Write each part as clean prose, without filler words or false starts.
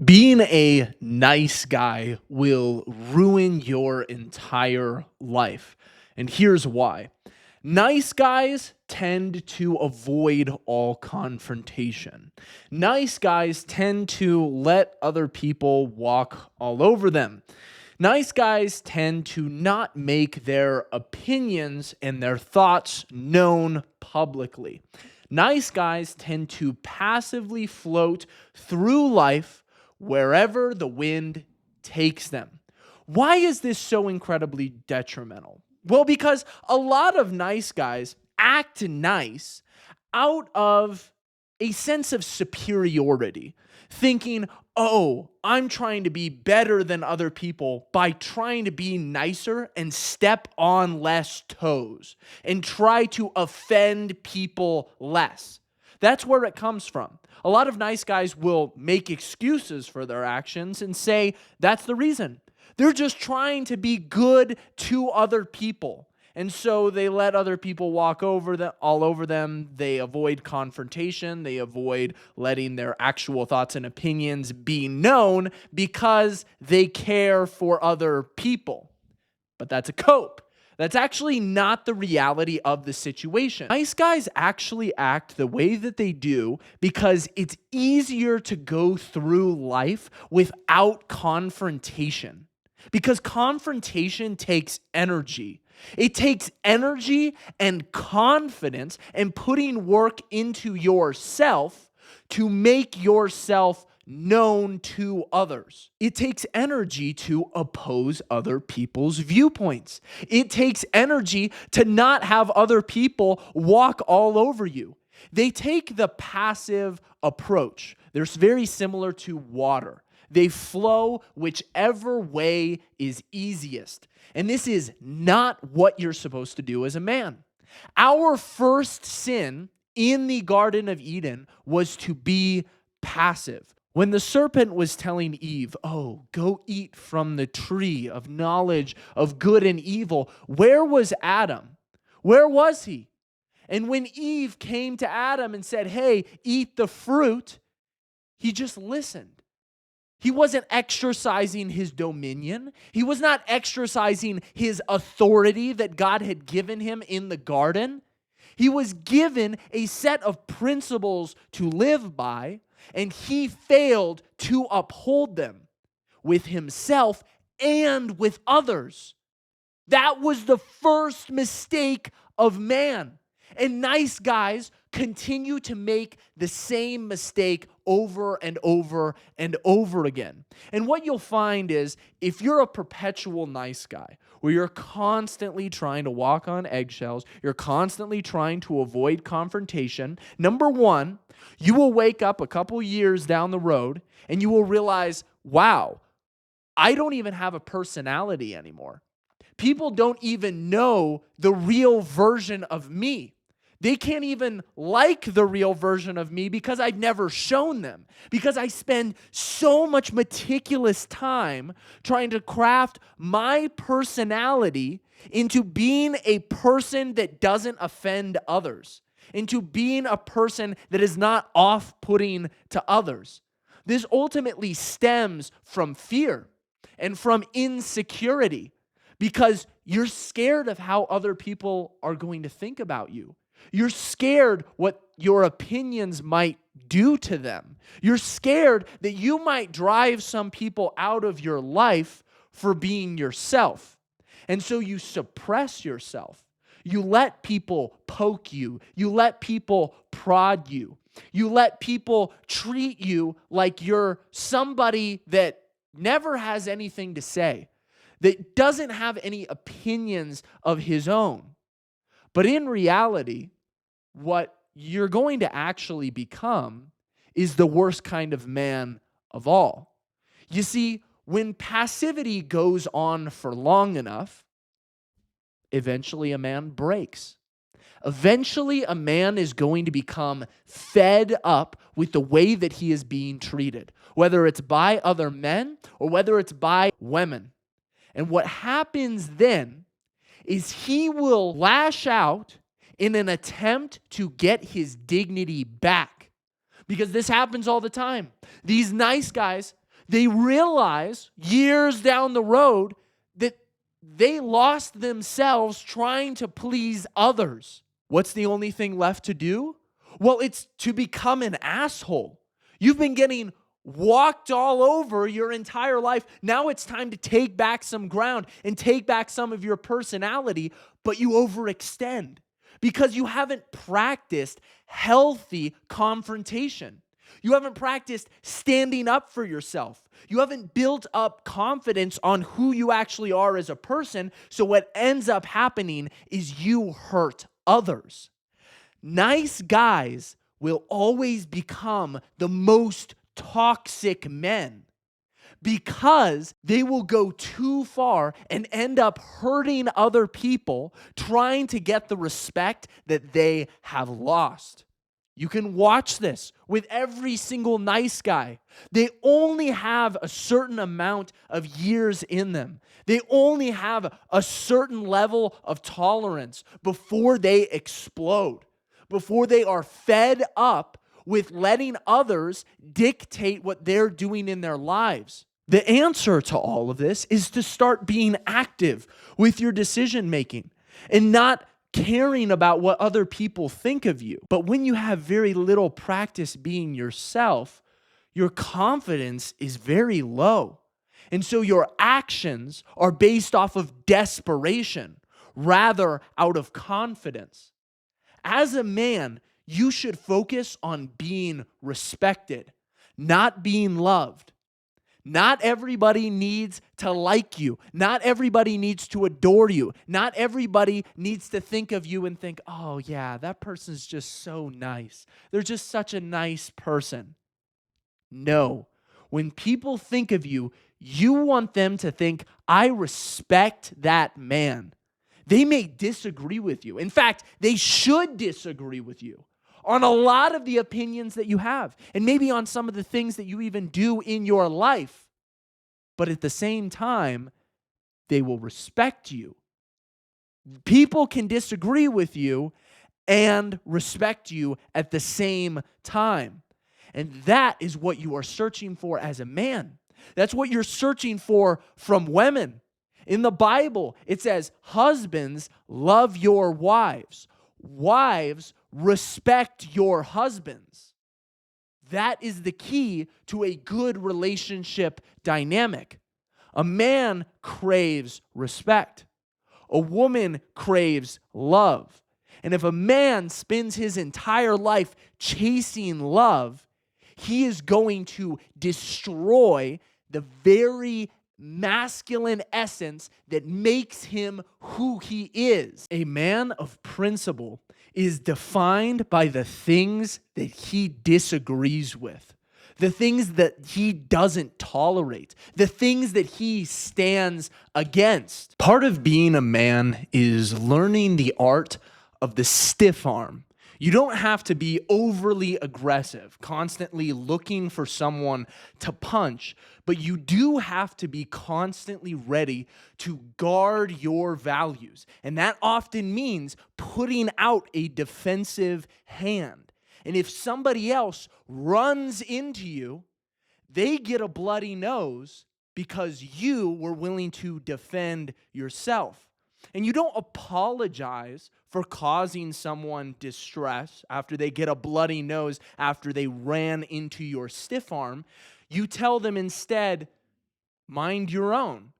Being a nice guy will ruin your entire life. And here's why. Nice guys tend to avoid all confrontation. Nice guys tend to let other people walk all over them. Nice guys tend to not make their opinions and their thoughts known publicly. Nice guys tend to passively float through life wherever the wind takes them. Why is this so incredibly detrimental? Well, because a lot of nice guys act nice out of a sense of superiority, thinking, oh, I'm trying to be better than other people by trying to be nicer and step on less toes and try to offend people less. That's where it comes from. A lot of nice guys will make excuses for their actions and say that's the reason. They're just trying to be good to other people. And so they let other people walk over them, all over them. They avoid confrontation. They avoid letting their actual thoughts and opinions be known because they care for other people. But that's a cope. That's actually not the reality of the situation. Nice guys actually act the way that they do because it's easier to go through life without confrontation. Because confrontation takes energy. It takes energy and confidence and putting work into yourself to make yourself known to others. It takes energy to oppose other people's viewpoints. It takes energy to not have other people walk all over you. They take the passive approach. They're very similar to water. They flow whichever way is easiest. And this is not what you're supposed to do as a man. Our first sin in the Garden of Eden was to be passive. When the serpent was telling Eve, oh, go eat from the tree of knowledge of good and evil, where was Adam? Where was he? And when Eve came to Adam and said, hey, eat the fruit, he just listened. He wasn't exercising his dominion. He was not exercising his authority that God had given him in the garden. He was given a set of principles to live by, and he failed to uphold them with himself and with others. That was the first mistake of man. And nice guys continue to make the same mistake over and over and over again. And what you'll find is if you're a perpetual nice guy, where you're constantly trying to walk on eggshells, you're constantly trying to avoid confrontation, number one, you will wake up a couple years down the road and you will realize, wow, I don't even have a personality anymore. People don't even know the real version of me. They can't even like the real version of me because I've never shown them. Because I spend so much meticulous time trying to craft my personality into being a person that doesn't offend others, into being a person that is not off-putting to others. This ultimately stems from fear and from insecurity because you're scared of how other people are going to think about you. You're scared what your opinions might do to them. You're scared that you might drive some people out of your life for being yourself. And so you suppress yourself. You let people poke you. You let people prod you. You let people treat you like you're somebody that never has anything to say, that doesn't have any opinions of his own. But in reality, what you're going to actually become is the worst kind of man of all. You see, when passivity goes on for long enough, eventually a man breaks. Eventually, a man is going to become fed up with the way that he is being treated, whether it's by other men or whether it's by women. And what happens then is he will lash out in an attempt to get his dignity back. Because this happens all the time. These nice guys, They realize years down the road that they lost themselves trying to please others. What's the only thing left to do? Well, it's to become an asshole. You've been getting walked all over your entire life. Now it's time to take back some ground and take back some of your personality, but you overextend because you haven't practiced healthy confrontation. You haven't practiced standing up for yourself. You haven't built up confidence on who you actually are as a person. So what ends up happening is you hurt others. Nice guys will always become the most toxic men because they will go too far and end up hurting other people trying to get the respect that they have lost. You can watch this with every single nice guy. They only have a certain amount of years in them. They only have a certain level of tolerance before they explode, before they are fed up with letting others dictate what they're doing in their lives. The answer to all of this is to start being active with your decision making and not caring about what other people think of you. But when you have very little practice being yourself, your confidence is very low. And so your actions are based off of desperation rather out of confidence. As a man, you should focus on being respected, not being loved. Not everybody needs to like you. Not everybody needs to adore you. Not everybody needs to think of you and think, oh yeah, that person's just so nice. They're just such a nice person. No. When people think of you, you want them to think, I respect that man. They may disagree with you. In fact, they should disagree with you on a lot of the opinions that you have, and maybe on some of the things that you even do in your life. But at the same time, they will respect you. People can disagree with you and respect you at the same time. And that is what you are searching for as a man. That's what you're searching for from women. In the Bible, it says, husbands, love your wives. Wives, respect your husbands. That is the key to a good relationship dynamic. A man craves respect. A woman craves love. And if a man spends his entire life chasing love, he is going to destroy the very masculine essence that makes him who he is. A man of principle is defined by the things that he disagrees with, the things that he doesn't tolerate, the things that he stands against. Part of being a man is learning the art of the stiff arm. You don't have to be overly aggressive, constantly looking for someone to punch, but you do have to be constantly ready to guard your values. And that often means putting out a defensive hand. And if somebody else runs into you, they get a bloody nose because you were willing to defend yourself. And you don't apologize for causing someone distress after they get a bloody nose after they ran into your stiff arm. You tell them instead, mind your own.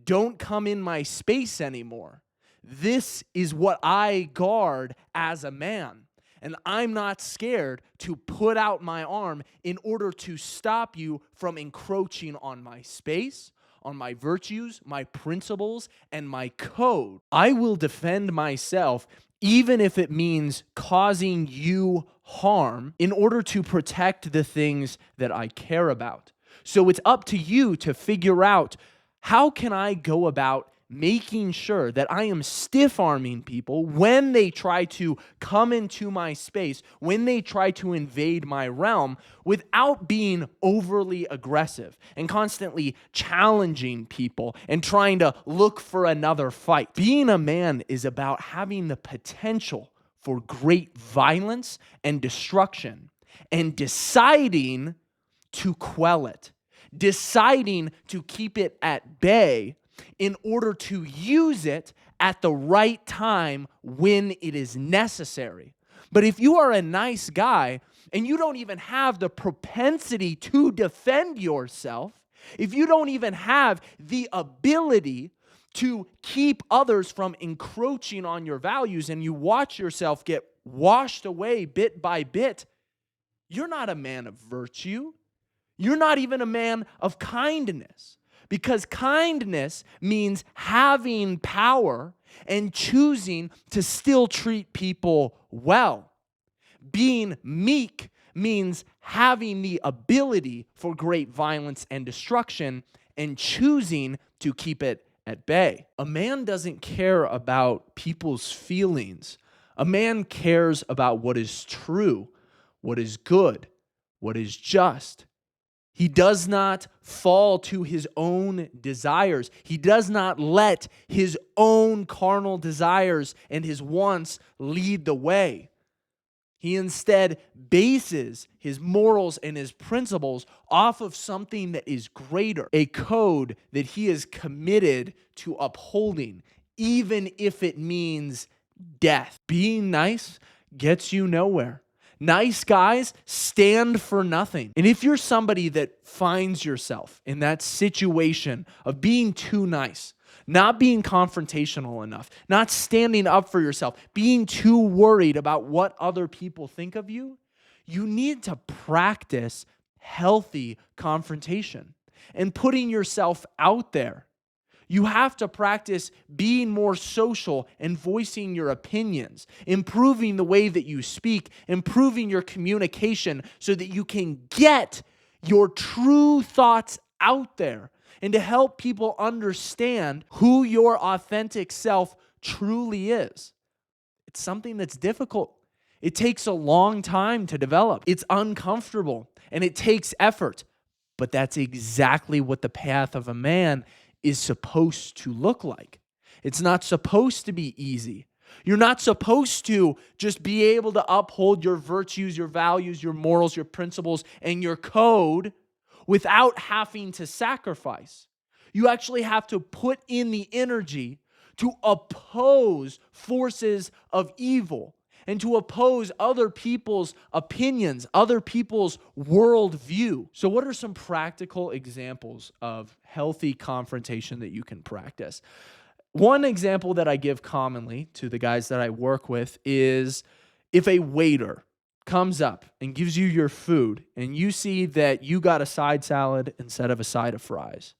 Don't come in my space anymore. This is what I guard as a man. And I'm not scared to put out my arm in order to stop you from encroaching on my space, on my virtues, my principles, and my code. I will defend myself even if it means causing you harm in order to protect the things that I care about. So it's up to you to figure out, how can I go about making sure that I am stiff-arming people when they try to come into my space, when they try to invade my realm, without being overly aggressive and constantly challenging people and trying to look for another fight. Being a man is about having the potential for great violence and destruction and deciding to quell it. deciding to keep it at bay in order to use it at the right time when it is necessary. But if you are a nice guy and you don't even have the propensity to defend yourself, if you don't even have the ability to keep others from encroaching on your values, and you watch yourself get washed away bit by bit, you're not a man of virtue. You're not even a man of kindness, because kindness means having power and choosing to still treat people well. Being meek means having the ability for great violence and destruction and choosing to keep it at bay. A man doesn't care about people's feelings. A man cares about what is true, what is good, what is just. He does not fall to his own desires. He does not let his own carnal desires and his wants lead the way. He instead bases his morals and his principles off of something that is greater, a code that he is committed to upholding, even if it means death. Being nice gets you nowhere. Nice guys stand for nothing. And if you're somebody that finds yourself in that situation of being too nice, not being confrontational enough, not standing up for yourself, being too worried about what other people think of you, you need to practice healthy confrontation and putting yourself out there. You have to practice being more social and voicing your opinions, improving the way that you speak, improving your communication so that you can get your true thoughts out there and to help people understand who your authentic self truly is. It's something that's difficult. It takes a long time to develop. It's uncomfortable and it takes effort, but that's exactly what the path of a man is supposed to look like. It's not supposed to be easy. You're not supposed to just be able to uphold your virtues, your values, your morals, your principles, and your code without having to sacrifice. You actually have to put in the energy to oppose forces of evil and to oppose other people's opinions, other people's worldview. So what are some practical examples of healthy confrontation that you can practice? One example that I give commonly to the guys that I work with is if a waiter comes up and gives you your food and you see that you got a side salad instead of a side of fries.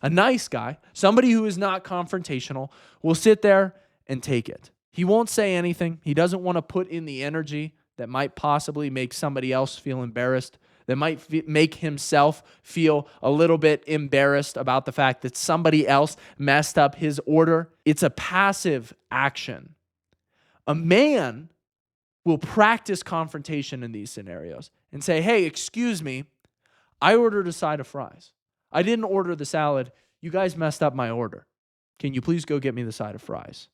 A nice guy, somebody who is not confrontational, will sit there and take it. He won't say anything. He doesn't want to put in the energy that might possibly make somebody else feel embarrassed, that might make himself feel a little bit embarrassed about the fact that somebody else messed up his order. It's a passive action. A man will practice confrontation in these scenarios and say, hey, excuse me, I ordered a side of fries. I didn't order the salad. You guys messed up my order. Can you please go get me the side of fries?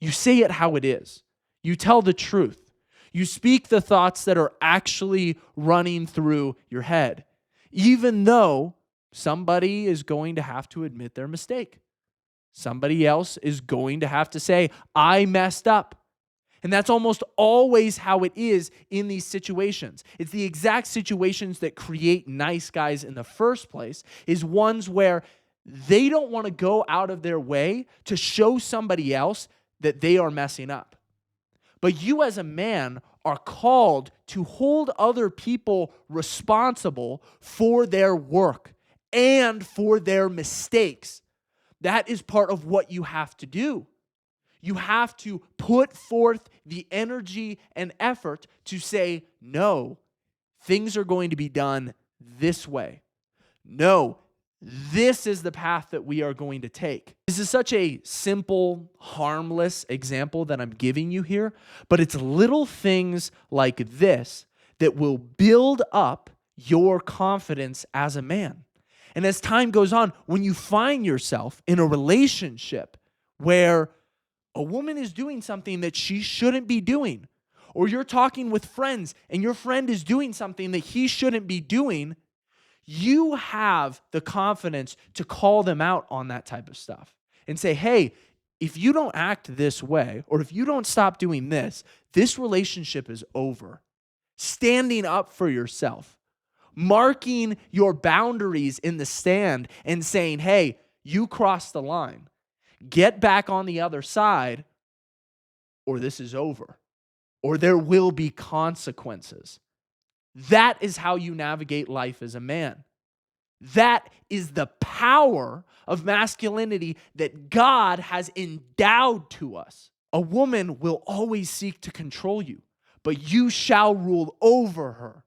You say it how it is. You tell the truth. You speak the thoughts that are actually running through your head, even though somebody is going to have to admit their mistake. Somebody else is going to have to say, I messed up. And that's almost always how it is in these situations. It's the exact situations that create nice guys in the first place, is ones where they don't want to go out of their way to show somebody else that they are messing up. But you as a man are called to hold other people responsible for their work and for their mistakes. That is part of what you have to do. You have to put forth the energy and effort to say, no, things are going to be done this way. No, this is the path that we are going to take. This is such a simple, harmless example that I'm giving you here, but it's little things like this that will build up your confidence as a man. And as time goes on, when you find yourself in a relationship where a woman is doing something that she shouldn't be doing, or you're talking with friends and your friend is doing something that he shouldn't be doing, you have the confidence to call them out on that type of stuff and say, hey, if you don't act this way, or if you don't stop doing this, this relationship is over. Standing up for yourself, marking your boundaries in the stand and saying, hey, you crossed the line. Get back on the other side, or this is over, or there will be consequences. That is how you navigate life as a man. That is the power of masculinity that God has endowed to us. A woman will always seek to control you, but you shall rule over her.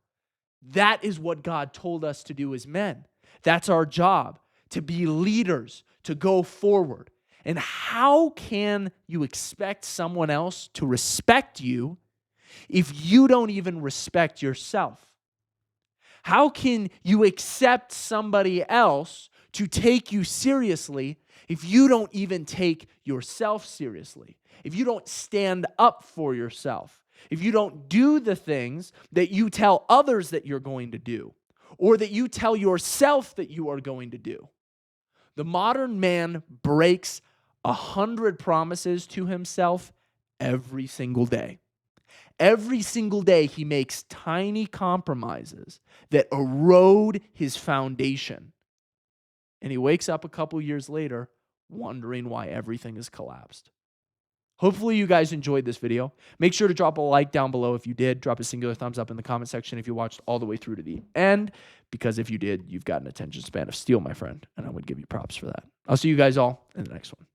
That is what God told us to do as men. That's our job, to be leaders, to go forward. And how can you expect someone else to respect you if you don't even respect yourself? How can you accept somebody else to take you seriously if you don't even take yourself seriously? If you don't stand up for yourself? If you don't do the things that you tell others that you're going to do, or that you tell yourself that you are going to do? The modern man breaks 100 promises to himself every single day. Every single day, he makes tiny compromises that erode his foundation. And he wakes up a couple years later wondering why everything has collapsed. Hopefully you guys enjoyed this video. Make sure to drop a like down below if you did. Drop a singular thumbs up in the comment section if you watched all the way through to the end. Because if you did, you've got an attention span of steel, my friend. And I would give you props for that. I'll see you guys all in the next one.